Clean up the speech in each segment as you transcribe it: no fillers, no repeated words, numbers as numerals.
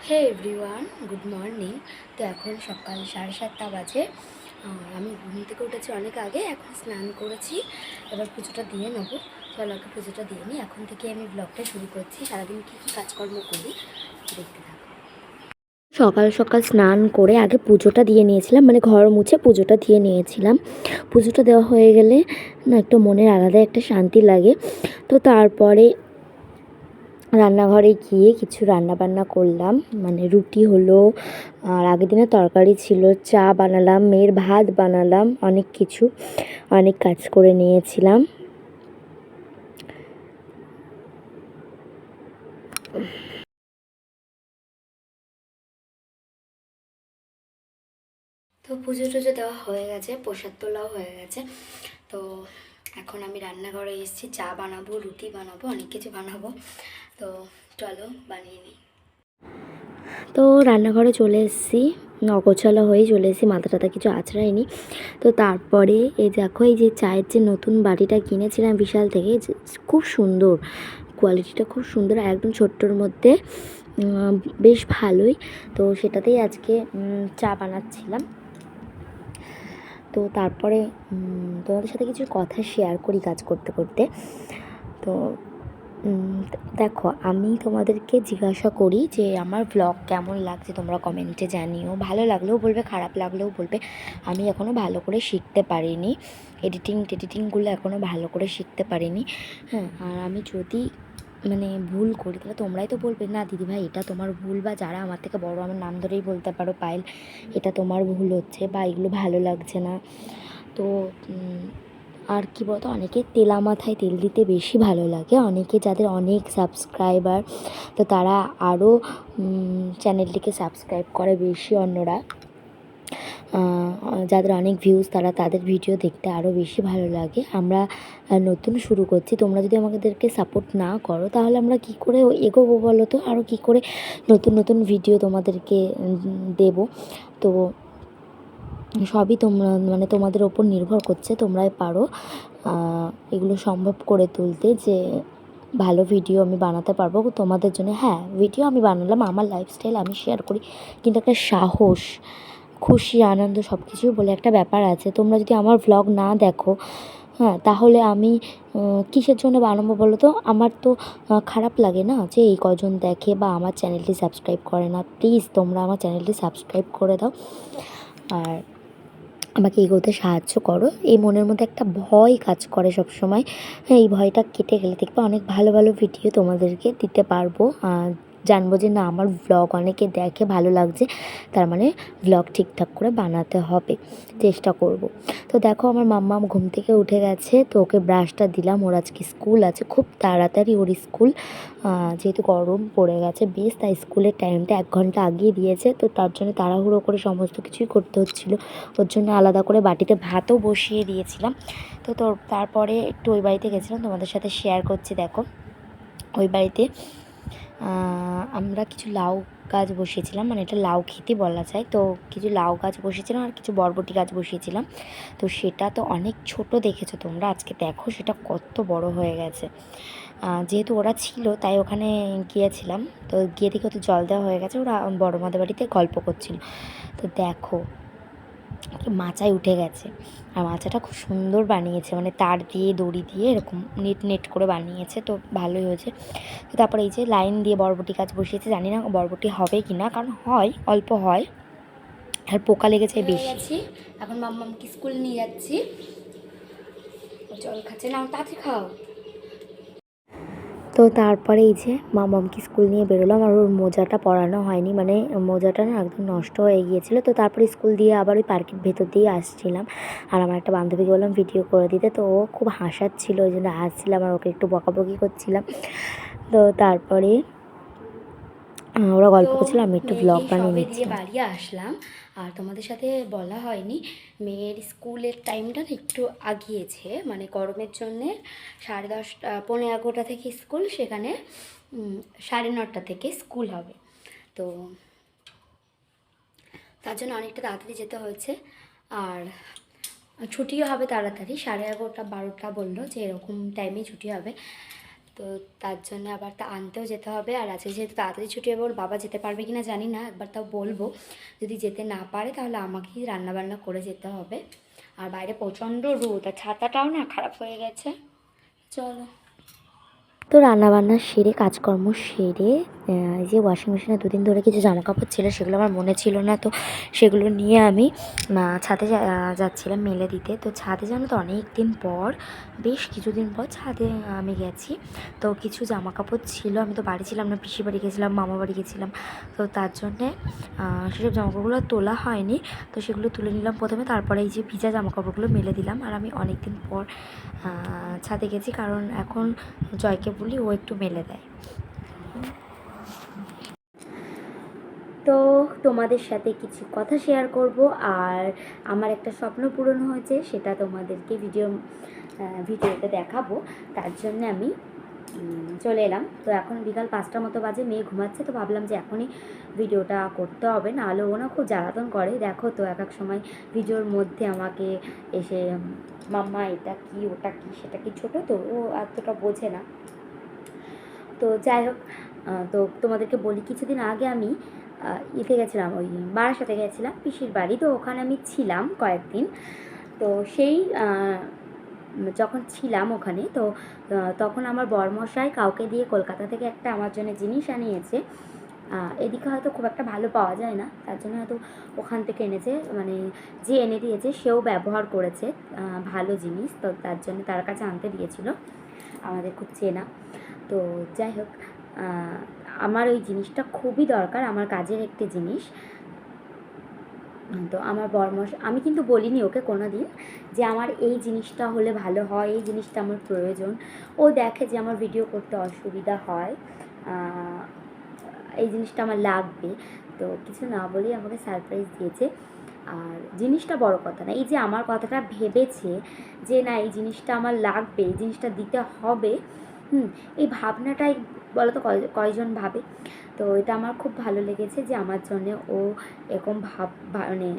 হে everyone, good morning. তো এখন সকাল 7:30 বাজে। আমি ঘুম থেকে উঠেছি অনেক আগে, এখন স্নান করেছি, এবার পুজোটা দিয়ে নেবো। চলো আগে পুজোটা দিয়ে নিই, এখন থেকে আমি ব্লগটা শুরু করছি। সারাদিন কী কী কাজকর্ম করি দেখতে থাকো। সকাল সকাল স্নান করে আগে পুজোটা দিয়ে নিয়েছিলাম, মানে ঘর মুছে পুজোটা দিয়ে নিয়েছিলাম। পুজোটা দেওয়া হয়ে গেলে না একটু মনের আলাদা একটা শান্তি লাগে। তো তারপরে রান্নাঘরে গিয়ে কিছু রান্নাবান্না করলাম, মানে রুটি হলো, আর আগের দিনের তরকারি ছিল, চা বানালাম, মেয়ের ভাত বানালাম, অনেক কাজ করে নিয়েছিলাম। তো পুজো টুজো দেওয়া হয়ে গেছে, প্রসাদ তোলাও হয়ে গেছে। তো এখন আমি রান্নাঘরে এসেছি, চা বানাবো, রুটি বানাবো, অনেক কিছু বানাবো। তো চলো বানিয়ে নিই। তো রান্নাঘরে চলে এসেছি, অগোছালো হয়ে চলে এসেছি, মাথা টাথা কিছু আঁচড়াইনি। তো তারপরে এই দেখো, এই যে চায়ের যে নতুন বাটিটা কিনেছিলাম বিশাল থেকে, খুব সুন্দর, কোয়ালিটিটা খুব সুন্দর, একদম ছোট্টর মধ্যে, বেশ ভালোই। তো সেটাতেই আজকে চা বানাচ্ছিলাম। তো তারপরে তোমাদের সাথে কিছু কথা শেয়ার করি কাজ করতে করতে। তো দেখো, আমি তোমাদেরকে জিজ্ঞাসা করি যে আমার ব্লগ কেমন লাগছে, তোমরা কমেন্টে জানিও। ভালো লাগলেও বলবে, খারাপ লাগলেও বলবে। আমি এখনও ভালো করে শিখতে পারিনি, টেডিটিংগুলো এখনও ভালো করে শিখতে পারিনি। হ্যাঁ, আর আমি যদি মানে ভুল করি তাহলে তোমরাই তো বলবে, না দিদিভাই এটা তোমার ভুল, বা যারা আমার থেকে বড় আমার নাম ধরেই বলতে পারো, পায়েল এটা তোমার ভুল হচ্ছে, বা এগুলো ভালো লাগছে না। তো আর কি বলতো, অনেকে তেলা মাথায় তেল দিতে বেশি ভালো লাগে, অনেকে যাদের অনেক সাবস্ক্রাইবার, তো তারা আরও চ্যানেলটিকে সাবস্ক্রাইব করে বেশি, অন্যরা যাদের অনেক ভিউজ তারা তাদের ভিডিও দেখতে আরও বেশি ভালো লাগে। আমরা নতুন শুরু করছি, তোমরা যদি আমাদেরকে সাপোর্ট না করো তাহলে আমরা কি করে এগোবো বলো তো, আরও কি করে নতুন নতুন ভিডিও তোমাদেরকে দেব। তো সবই তোমরা, মানে তোমাদের ওপর নির্ভর করছে, তোমরাই পারো এগুলো সম্ভব করে তুলতে, যে ভালো ভিডিও আমি বানাতে পারবো তোমাদের জন্য। হ্যাঁ, ভিডিও আমি বানালাম, আমার লাইফস্টাইল আমি শেয়ার করি, কিন্তু একটা সাহস, খুশি, আনন্দ সব কিছুই বলে একটা ব্যাপার আছে। তোমরা যদি আমার ভ্লগ না দেখো, হ্যাঁ, তাহলে আমি কিসের জন্য বানাবো বলো তো? আমার তো খারাপ লাগে না যে এই কজন দেখে বা আমার চ্যানেলটি সাবস্ক্রাইব করে না। প্লিজ তোমরা আমার চ্যানেলটি সাবস্ক্রাইব করে দাও, আর আমাকে এগোতে সাহায্য করো। এই মনের মধ্যে একটা ভয় কাজ করে সব সময়, হ্যাঁ, এই ভয়টা কেটে গেলে দেখবে অনেক ভালো ভালো ভিডিও তোমাদেরকে দিতে পারবো। জানবো যে না, আমার ভ্লগ অনেকে দেখে, ভালো লাগছে, তার মানে ভ্লগ ঠিকঠাক করে বানাতে হবে, চেষ্টা করব। তো দেখো, আমার মাম্মা ঘুম থেকে উঠে গেছে, তো ওকে ব্রাশটা দিলাম, ওর আজকে স্কুল আছে, খুব তাড়াতাড়ি ওর স্কুল, যেহেতু গরম পড়ে গেছে বেশ, তাই স্কুলের টাইমটা 1 ঘন্টা আগিয়ে দিয়েছে। তো তার জন্য তাড়াহুড়ো করে সমস্ত কিছুই করতে হচ্ছিলো, ওর জন্য আলাদা করে বাটিতে ভাতও বসিয়ে দিয়েছিলাম। তো তারপরে একটু ওই বাড়িতে গেছিলাম, তোমাদের সাথে শেয়ার করছি। দেখো, ওই বাড়িতে আমরা কিছু লাউ গাছ বসিয়েছিলাম, মানে এটা লাউ খেতে বলা যায়। তো কিছু লাউ গাছ বসিয়েছিলাম আর কিছু বরবটি গাছ বসিয়েছিলাম। তো সেটা তো অনেক ছোট দেখেছো তোমরা, আজকে দেখো সেটা কত বড় হয়ে গেছে। যেহেতু ওরা ছিল তাই ওখানে গিয়েছিলাম, তো গিয়ে দেখে তো জল দেওয়া হয়ে গেছে, ওরা বড় মাদের বাড়িতে গল্প করছিল। তো দেখো, মাচায় উঠে গেছে, আর মাচাটা খুব সুন্দর বানিয়েছে, মানে তার দিয়ে দড়ি দিয়ে এরকম নেট নেট করে বানিয়েছে, তো ভালোই হয়েছে। তো তারপরে এই যে লাইন দিয়ে বরবটি গাছ বসিয়েছে, জানি না বরবটি হবে কি না, কারণ হয়, অল্প হয়, আর পোকা লেগেছে বেশি। এখন মাম্মামকে স্কুল নিয়ে যাচ্ছি, জল খাচ্ছে না, তাড়াতাড়ি খাও। তো তারপরে এই যে মামামকে স্কুল নিয়ে বেরোলাম, আর ওর মোজাটা পরানো হয়নি, মানে মোজাটা না একদম নষ্ট হয়ে গিয়েছিলো। তো তারপরে স্কুল দিয়ে আবার ওই পার্কের ভেতর দিয়ে আসছিলাম, আর আমার একটা বান্ধবীকে বললাম ভিডিও করে দিতে, তো ও খুব হাসাচ্ছিলো, ওই জন্য হাসছিলাম আর ওকে একটু বকাবকি করছিলাম। তো তারপরে ওরা গল্প করছিল, আমি একটু ব্লগ বানিয়ে নিচ্ছিলাম। বাড়ি আসলাম, আর তোমাদের সাথে বলা হয়নি, মেয়ের স্কুলের টাইমটা না একটু আগিয়েছে, মানে গরমের জন্যে 10:30, 11:45 থেকে স্কুল, সেখানে 9:30 থেকে স্কুল হবে। তো তার জন্য অনেকটা তাড়াতাড়ি যেতে হয়েছে, আর ছুটিও হবে তাড়াতাড়ি, 11:30, 12টা বললো যে এরকম টাইমেই ছুটি হবে। তো তার জন্য আবার তা আনতেও যেতে হবে। আর আজকে যেহেতু তাড়াতাড়ি ছুটি হবে, ওর বাবা যেতে পারবে কি না জানি না, একবার তাও বলবো। যদি যেতে না পারে তাহলে আমাকেই রান্নাবান্না করে যেতে হবে। আর বাইরে প্রচণ্ড রোদ, আর ছাতাটাও না খারাপ হয়ে গেছে। চলো। তো রান্নাবান্না সেরে কাজকর্ম সেরে এই যে ওয়াশিং মেশিনে দুদিন ধরে কিছু জামাকাপড় ছিল, সেগুলো আমার মনে ছিল না, তো সেগুলো নিয়ে আমি ছাদে যাচ্ছিলাম মেলে দিতে। তো ছাদে জানো তো অনেক দিন পর, বেশ কিছুদিন পর ছাদে আমি গেছি। তো কিছু জামাকাপড় ছিল, আমি তো বাড়ি ছিলাম না, পিসি বাড়ি গেছিলাম, মামা বাড়ি গেছিলাম। তো তার জন্যে সেসব জামাকাপড়গুলো তোলা হয়নি। তো সেগুলো তুলে নিলাম প্রথমে, তারপরে এই যে ভিজা জামাকাপড়গুলো মেলে দিলাম। আর আমি অনেক দিন পর ছাদে গেছি, কারণ এখন জয়কে বলি ও একটু মেলে দেয়। তো তোমাদের সাথে কিছু কথা শেয়ার করব, আর আমার একটা স্বপ্ন পূরণ হয়েছে, সেটা তোমাদেরকে ভিডিওতে দেখাবো। তার জন্য আমি চলে এলাম। তো এখন বিকাল 5টার মতো বাজে, মেয়ে ঘুমাচ্ছে। তো ভাবলাম যে এখনই ভিডিওটা করতে হবে, না হলে ও না খুব জ্বালাতন করে। দেখো তো এক এক সময় ভিডিওর মধ্যে আমাকে এসে মাম্মা এটা কি, ওটা কি, সেটা কি, ছোটো তো ও এতটা বোঝে না। তো যাই হোক, তো তোমাদেরকে বলি, কিছুদিন আগে আমি ইতে গেছিলাম, ওই বারাসাতে গেছিলাম পিসির বাড়ি। তো ওখানে আমি ছিলাম কয়েকদিন। তো সেই যখন ছিলাম ওখানে, তো তখন আমার বরমশাই কাউকে দিয়ে কলকাতা থেকে একটা আমার জন্য জিনিস আনিয়েছে। এদিকে হয়তো খুব একটা ভালো পাওয়া যায় না, তার জন্য হয়তো ওখান থেকে এনেছে, মানে যে এনে দিয়েছে সেও ব্যবহার করেছে ভালো জিনিস, তো তার জন্য তার কাছে আনতে দিয়েছিল, আমাদের খুব চেনা। তো যাই হোক, আমার ওই জিনিসটা খুবই দরকার, আমার কাজের একটি জিনিস। তো আমার আমি কিন্তু বলিনি ওকে কোনো দিন যে আমার এই জিনিসটা হলে ভালো হয়, এই জিনিসটা আমার প্রয়োজন। ও দেখে যে আমার ভিডিও করতে অসুবিধা হয়, এই জিনিসটা আমার লাগবে, তো কিছু না বলেই আমাকে সারপ্রাইজ দিয়েছে। আর জিনিসটা বড় কথা না, এই যে আমার কথাটা ভেবেছে যে না এই জিনিসটা আমার লাগবে, এই জিনিসটা দিতে হবে, এই ভাবনাটাই বলো তো কয়জন ভাবে। তো এটা আমার খুব ভালো লেগেছে যে আমার জন্য ও এরকম মানে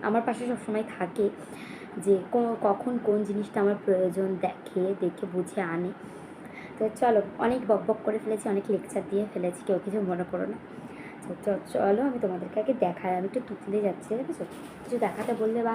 আমার পাশে সবসময় থাকে, যে কখন কোন জিনিসটা আমার প্রয়োজন দেখে বুঝে আনে। তো চলো, অনেক বকবক করে ফেলেছি, অনেক লেকচার দিয়ে ফেলেছি, কেউ কিছু মনে করো না। চলো আমি তোমাদেরকে আগে দেখাই। আমি একটু তুতলে যাচ্ছি, দেখেছো? কিছু দেখাতে বললে বা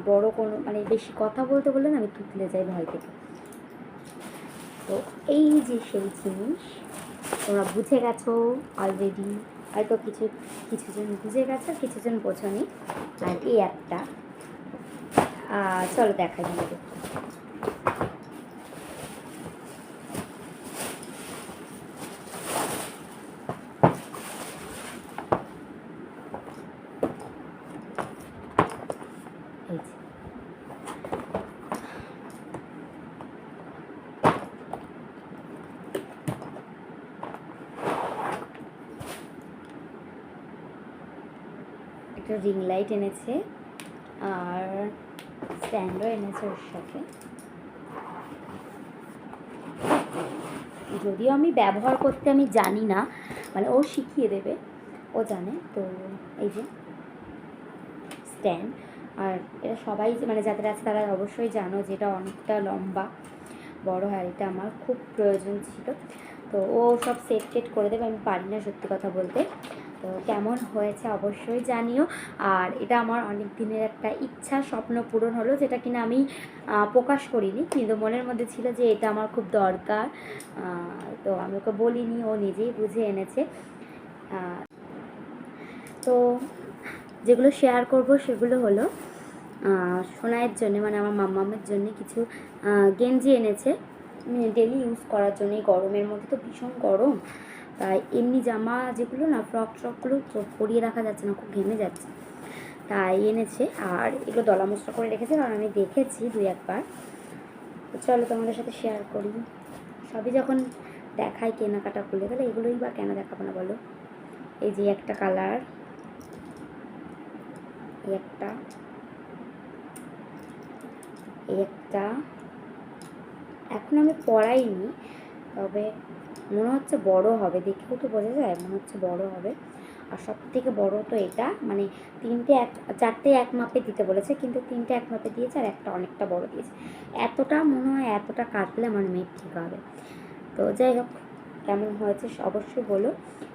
বড় কোনো মানে বেশি কথা বলতে বললে না, আমি তুতলে যাই ভয় থেকে। তো এই যে সেই জিনিস, তোমরা বুঝে গেছো অলরেডি, হয়তো কিছুজন বুঝে গেছো, কিছুজন বোঝনি। আর এই একটা চলো দেখাই তোমাদের। এই যে একটা রিং লাইট এনেছে, আর স্ট্যান্ডও এনেছে ওর সাথে। যদিও আমি ব্যবহার করতে আমি জানি না, মানে ও শিখিয়ে দেবে, ও জানে। তো এই যে স্ট্যান্ড, আর এটা সবাই মানে যাদের আছে তারা অবশ্যই জানো যে এটা অনেকটা লম্বা বড় হয়, এটা আমার খুব প্রয়োজন ছিল। তো ও সব সেট করে দেবে, আমি পারি না সত্যি কথা বলতে। তো কেমন হয়েছে অবশ্যই জানিও। আর এটা আমার অনেক দিনের একটা ইচ্ছা, স্বপ্ন পূরণ হলো, যেটা কিনা আমি প্রকাশ করিনি, কিন্তু মনের মধ্যে ছিল যে এটা আমার খুব দরকার। তো আমি ওকে বলিনি, ও নিজেই বুঝে এনেছে। তো যেগুলো শেয়ার করব সেগুলো হলো সোনাইয়ের জন্য, মানে আমার মাম্মামের জন্য কিছু গেঞ্জি এনেছে ডেলি ইউজ করার জন্য। গরমের মধ্যে তো ভীষণ গরম, তাই এমনি জামা যেগুলো না, ফ্রকগুলো পরিয়ে রাখা যাচ্ছে না, খুব ঘেমে যাচ্ছে, তাই এনেছে। আর এগুলো দলা মশলা করে রেখেছে, কারণ আমি দেখেছি 2-1 বার। তো চলো তোমাদের সাথে শেয়ার করি। সবই যখন দেখাই কেনাকাটা করলে, তাহলে এগুলোই বা কেন দেখাবো না বলো। এই যে একটা কালার, একটা এখন আমি পরাইনি, তবে মনে হচ্ছে বড় হবে, দেখেও তো বোঝা যায় মনে হচ্ছে বড় হবে। আর সব থেকে বড় তো এটা, মানে চারটে এক মাপে দিতে বলেছে, কিন্তু তিনটে এক মাপে দিয়েছে আর একটা অনেকটা বড় দিয়েছে। এতটা মনে হয় এতটা কাটলে আমার মেয়ের ঠিক হবে। তো যাই হোক, কেমন হয়েছে অবশ্যই বলো।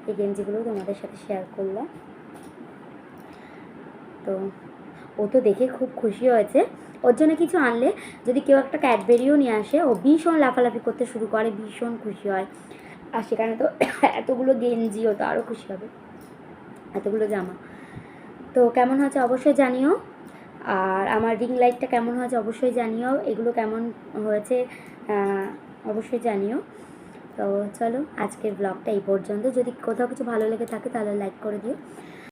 এই গেঞ্জিগুলো তোমাদের সাথে শেয়ার করলাম। তো ও তো দেখে খুব খুশি হয়েছে। ওর জন্য কিছু আনলে যদি কেউ একটা ক্যাডবেরিও নিয়ে আসে, ও ভীষণ লাফালাফি করতে শুরু করে, ভীষণ খুশি হয়। আর সেখানে তো এতগুলো গেঞ্জি, ও তো আরও খুশি হবে, এতগুলো জামা। তো কেমন হয়েছে অবশ্যই জানিও। আর আমার রিং লাইটটা কেমন হয়েছে অবশ্যই জানিও। এগুলো কেমন হয়েছে অবশ্যই জানিও। তো চলো, আজকের ব্লগটা এই পর্যন্ত। যদি কোথাও কিছু ভালো লেগে থাকে তাহলে লাইক করে দিও।